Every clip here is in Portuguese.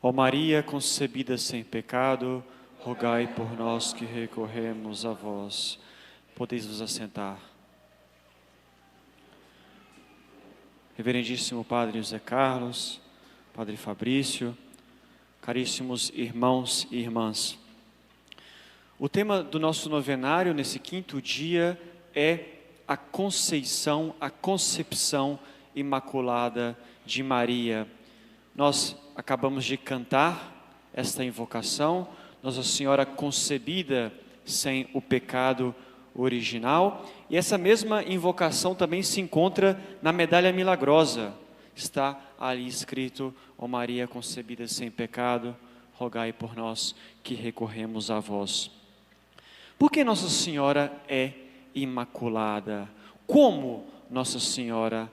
Ó Maria concebida sem pecado, rogai por nós que recorremos a vós. Podeis vos assentar. Reverendíssimo Padre José Carlos, Padre Fabrício, caríssimos irmãos e irmãs. O tema do nosso novenário nesse quinto dia é a conceição, a concepção imaculada de Maria. Nós acabamos de cantar esta invocação, Nossa Senhora concebida sem o pecado original, e essa mesma invocação também se encontra na medalha milagrosa. Está ali escrito: ó Maria concebida sem pecado, rogai por nós que recorremos a vós. Por que Nossa Senhora é imaculada? Como Nossa Senhora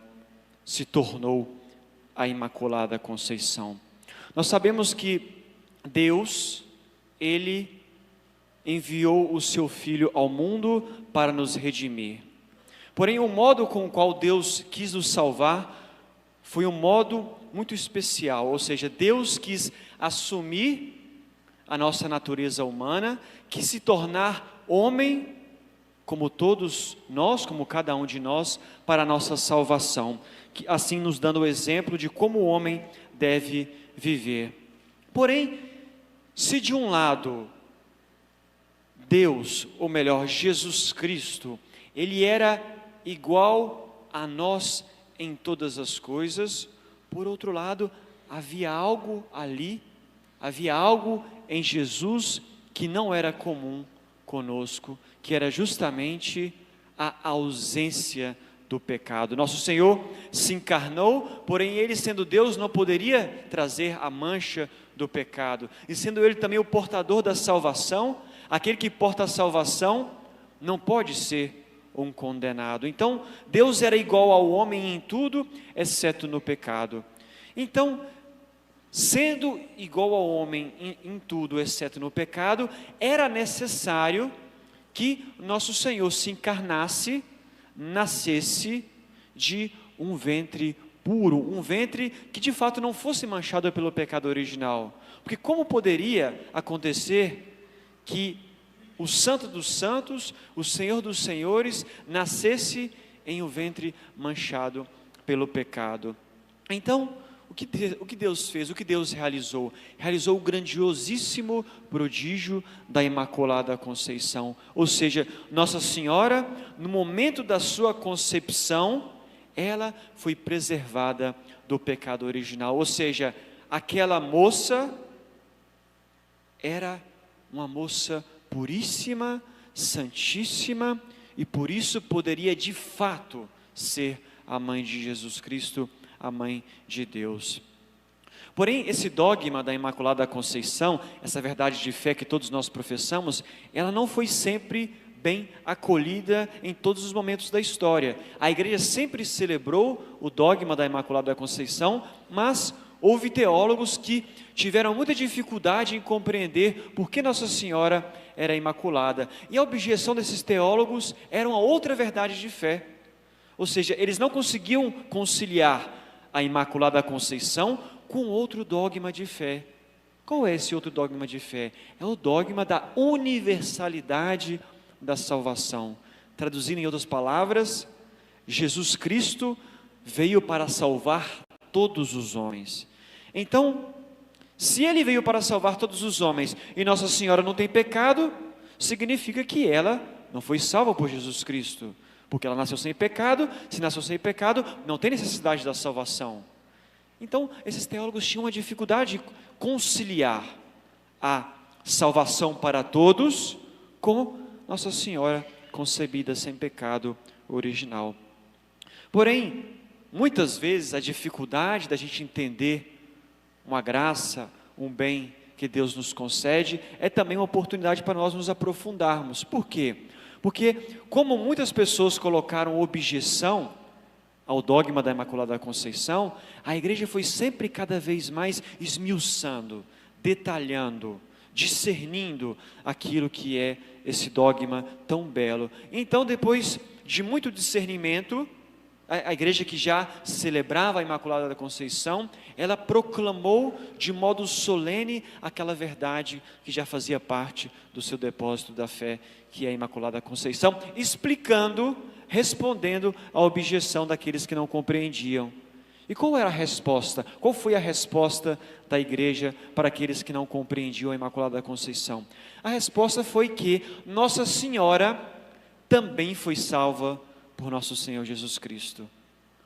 se tornou a Imaculada Conceição? Nós sabemos que Deus, Ele enviou o seu Filho ao mundo para nos redimir. Porém, o modo com o qual Deus quis nos salvar foi um modo muito especial, ou seja, Deus quis assumir a nossa natureza humana, quis se tornar homem, como todos nós, como cada um de nós, para a nossa salvação, assim nos dando o exemplo de como o homem deve viver. Porém, se de um lado Deus, ou melhor, Jesus Cristo, Ele era igual a nós em todas as coisas, por outro lado, havia algo ali, havia algo em Jesus que não era comum conosco, que era justamente a ausência do pecado. Nosso Senhor se encarnou, porém Ele, sendo Deus, não poderia trazer a mancha do pecado, e sendo Ele também o portador da salvação, aquele que porta a salvação não pode ser um condenado. Então, Deus era igual ao homem em tudo, exceto no pecado. Então, sendo igual ao homem em tudo, exceto no pecado, era necessário que nosso Senhor se encarnasse, nascesse de um ventre puro, um ventre que de fato não fosse manchado pelo pecado original. Porque como poderia acontecer que o Santo dos Santos, o Senhor dos Senhores, nascesse em um ventre manchado pelo pecado? Então, o que Deus fez, o que Deus realizou? Realizou o grandiosíssimo prodígio da Imaculada Conceição. Ou seja, Nossa Senhora, no momento da sua concepção, ela foi preservada do pecado original. Ou seja, aquela moça era uma moça puríssima, santíssima, e por isso poderia de fato ser a mãe de Jesus Cristo, a mãe de Deus. Porém, esse dogma da Imaculada Conceição, essa verdade de fé que todos nós professamos, ela não foi sempre bem acolhida em todos os momentos da história. A igreja sempre celebrou o dogma da Imaculada Conceição, mas houve teólogos que tiveram muita dificuldade em compreender por que Nossa Senhora era imaculada. E a objeção desses teólogos era uma outra verdade de fé. Ou seja, eles não conseguiam conciliar a Imaculada Conceição com outro dogma de fé. Qual é esse outro dogma de fé? É o dogma da universalidade da salvação. Traduzindo em outras palavras, Jesus Cristo veio para salvar todos os homens. Então, se Ele veio para salvar todos os homens e Nossa Senhora não tem pecado, significa que ela não foi salva por Jesus Cristo, porque ela nasceu sem pecado. Se nasceu sem pecado, não tem necessidade da salvação. Então, esses teólogos tinham uma dificuldade de conciliar a salvação para todos com Nossa Senhora concebida sem pecado original. Porém, muitas vezes a dificuldade da gente entender uma graça, um bem que Deus nos concede, é também uma oportunidade para nós nos aprofundarmos. Por quê? Porque como muitas pessoas colocaram objeção ao dogma da Imaculada Conceição, a igreja foi sempre cada vez mais esmiuçando, detalhando, discernindo aquilo que é esse dogma tão belo. Então, depois de muito discernimento, a igreja que já celebrava a Imaculada Conceição, ela proclamou de modo solene aquela verdade que já fazia parte do seu depósito da fé, que é a Imaculada Conceição, explicando, respondendo à objeção daqueles que não compreendiam. E qual era a resposta? Qual foi a resposta da igreja para aqueles que não compreendiam a Imaculada Conceição? A resposta foi que Nossa Senhora também foi salva por nosso Senhor Jesus Cristo.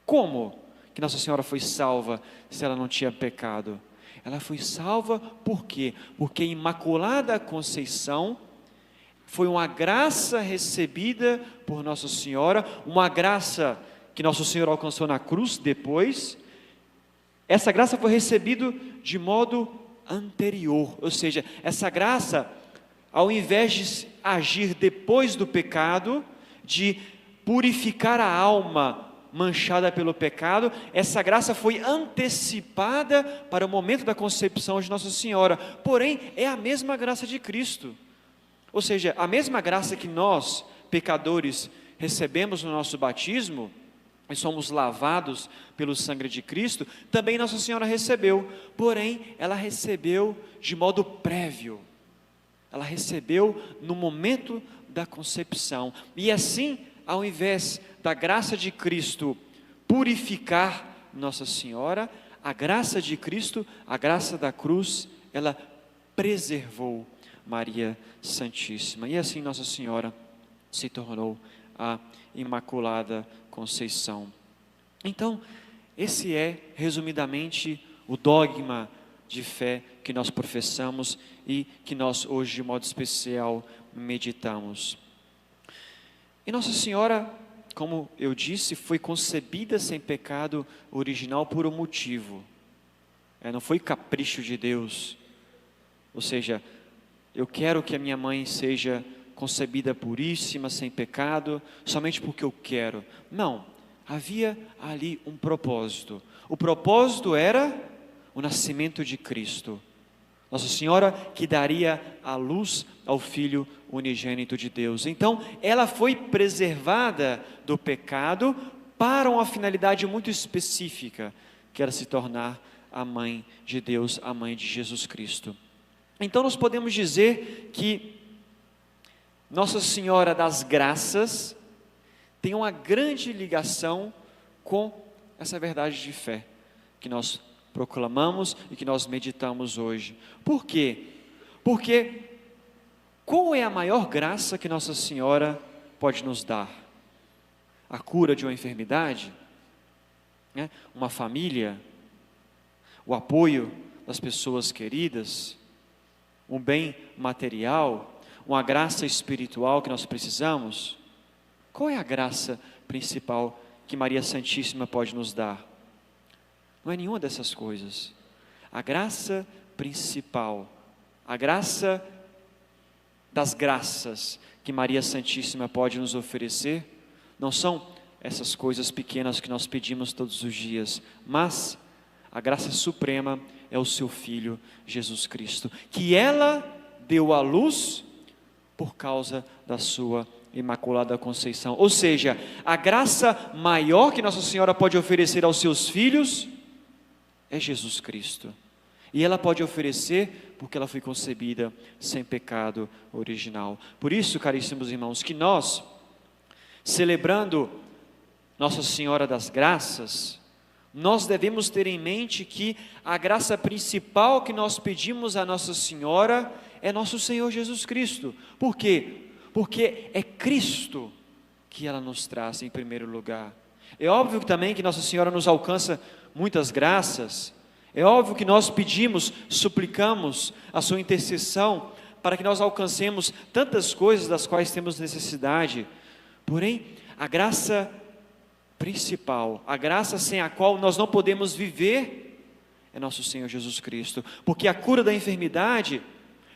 Como que Nossa Senhora foi salva se ela não tinha pecado? Ela foi salva por quê? Porque a Imaculada Conceição foi uma graça recebida por Nossa Senhora, uma graça que Nosso Senhor alcançou na cruz depois. Essa graça foi recebida de modo anterior, ou seja, essa graça, ao invés de agir depois do pecado, de purificar a alma manchada pelo pecado, essa graça foi antecipada para o momento da concepção de Nossa Senhora. Porém, é a mesma graça de Cristo. Ou seja, a mesma graça que nós, pecadores, recebemos no nosso batismo, e somos lavados pelo sangue de Cristo, também Nossa Senhora recebeu. Porém, ela recebeu de modo prévio. Ela recebeu no momento da concepção. E assim, ao invés da graça de Cristo purificar Nossa Senhora, a graça de Cristo, a graça da cruz, ela preservou Maria Santíssima. E assim Nossa Senhora se tornou a Imaculada Conceição. Então, esse é, resumidamente, o dogma de fé que nós professamos e que nós hoje, de modo especial, meditamos. E Nossa Senhora, como eu disse, foi concebida sem pecado original por um motivo. Não foi capricho de Deus. Ou seja, eu quero que a minha mãe seja concebida puríssima, sem pecado, somente porque eu quero. Não, havia ali um propósito. O propósito era o nascimento de Cristo. Nossa Senhora que daria a luz ao Filho unigênito de Deus. Então, ela foi preservada do pecado para uma finalidade muito específica, que era se tornar a mãe de Deus, a mãe de Jesus Cristo. Então, nós podemos dizer que Nossa Senhora das Graças tem uma grande ligação com essa verdade de fé que nós proclamamos e que nós meditamos hoje. Por quê? Porque qual é a maior graça que Nossa Senhora pode nos dar? A cura de uma enfermidade? Uma família? O apoio das pessoas queridas? Um bem material? Uma graça espiritual que nós precisamos? Qual é a graça principal que Maria Santíssima pode nos dar? Não é nenhuma dessas coisas. A graça principal, a graça das graças que Maria Santíssima pode nos oferecer, não são essas coisas pequenas que nós pedimos todos os dias, mas a graça suprema é o seu Filho Jesus Cristo, que ela deu à luz por causa da sua Imaculada Conceição. Ou seja, a graça maior que Nossa Senhora pode oferecer aos seus filhos é Jesus Cristo. E ela pode oferecer porque ela foi concebida sem pecado original. Por isso, caríssimos irmãos, que nós, celebrando Nossa Senhora das Graças, nós devemos ter em mente que a graça principal que nós pedimos a Nossa Senhora é nosso Senhor Jesus Cristo. Por quê? Porque é Cristo que ela nos traz em primeiro lugar. É óbvio também que Nossa Senhora nos alcança muitas graças. É óbvio que nós pedimos, suplicamos a sua intercessão para que nós alcancemos tantas coisas das quais temos necessidade. Porém, a graça principal, a graça sem a qual nós não podemos viver, é nosso Senhor Jesus Cristo. Porque a cura da enfermidade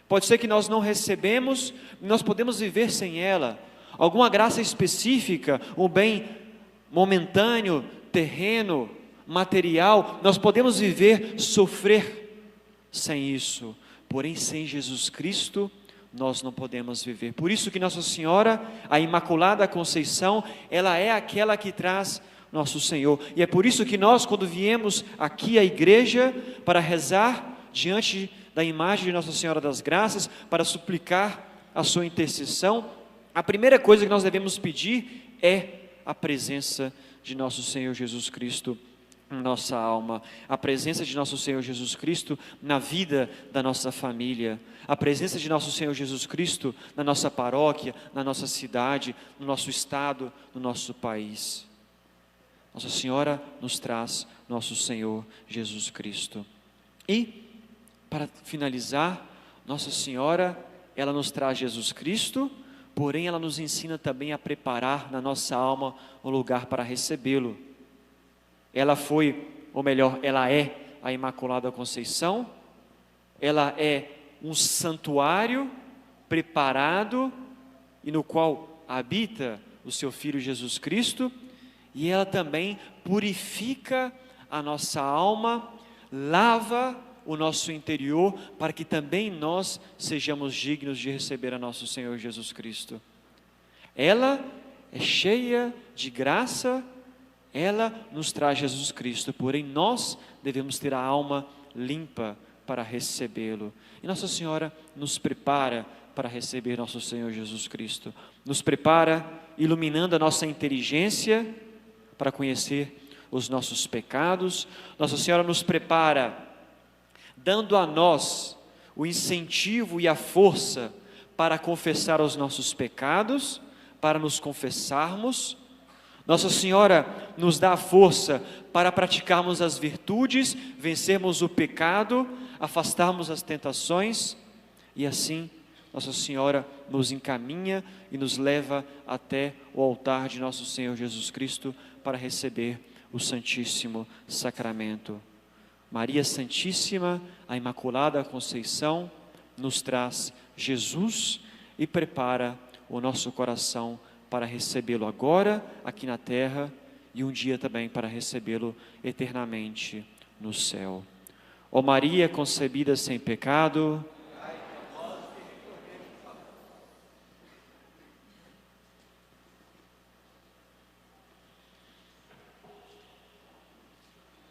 pode ser que nós não recebemos, nós podemos viver sem ela. Alguma graça específica, um bem momentâneo, terreno, material, nós podemos viver, sofrer sem isso. Porém, sem Jesus Cristo, nós não podemos viver. Por isso que Nossa Senhora, a Imaculada Conceição, ela é aquela que traz nosso Senhor. E é por isso que nós, quando viemos aqui à igreja para rezar diante da imagem de Nossa Senhora das Graças, para suplicar a sua intercessão, a primeira coisa que nós devemos pedir é a presença de nosso Senhor Jesus Cristo em nossa alma, a presença de nosso Senhor Jesus Cristo na vida da nossa família, a presença de nosso Senhor Jesus Cristo na nossa paróquia, na nossa cidade, no nosso estado, no nosso país. Nossa Senhora nos traz nosso Senhor Jesus Cristo. E, para finalizar, Nossa Senhora, ela nos traz Jesus Cristo, porém ela nos ensina também a preparar na nossa alma um lugar para recebê-lo. Ela foi, ou melhor, ela é a Imaculada Conceição, ela é um santuário preparado e no qual habita o seu Filho Jesus Cristo, e ela também purifica a nossa alma, lava o nosso interior, para que também nós sejamos dignos de receber a nosso Senhor Jesus Cristo. Ela é cheia de graça, ela nos traz Jesus Cristo, porém nós devemos ter a alma limpa para recebê-lo. E Nossa Senhora nos prepara para receber nosso Senhor Jesus Cristo. Nos prepara iluminando a nossa inteligência para conhecer os nossos pecados. Nossa Senhora nos prepara dando a nós o incentivo e a força para confessar os nossos pecados, para nos confessarmos. Nossa Senhora nos dá a força para praticarmos as virtudes, vencermos o pecado, afastarmos as tentações, e assim Nossa Senhora nos encaminha e nos leva até o altar de nosso Senhor Jesus Cristo para receber o Santíssimo Sacramento. Maria Santíssima, a Imaculada Conceição, nos traz Jesus e prepara o nosso coração para recebê-lo agora, aqui na terra, e um dia também para recebê-lo eternamente no céu. Ó Maria concebida sem pecado,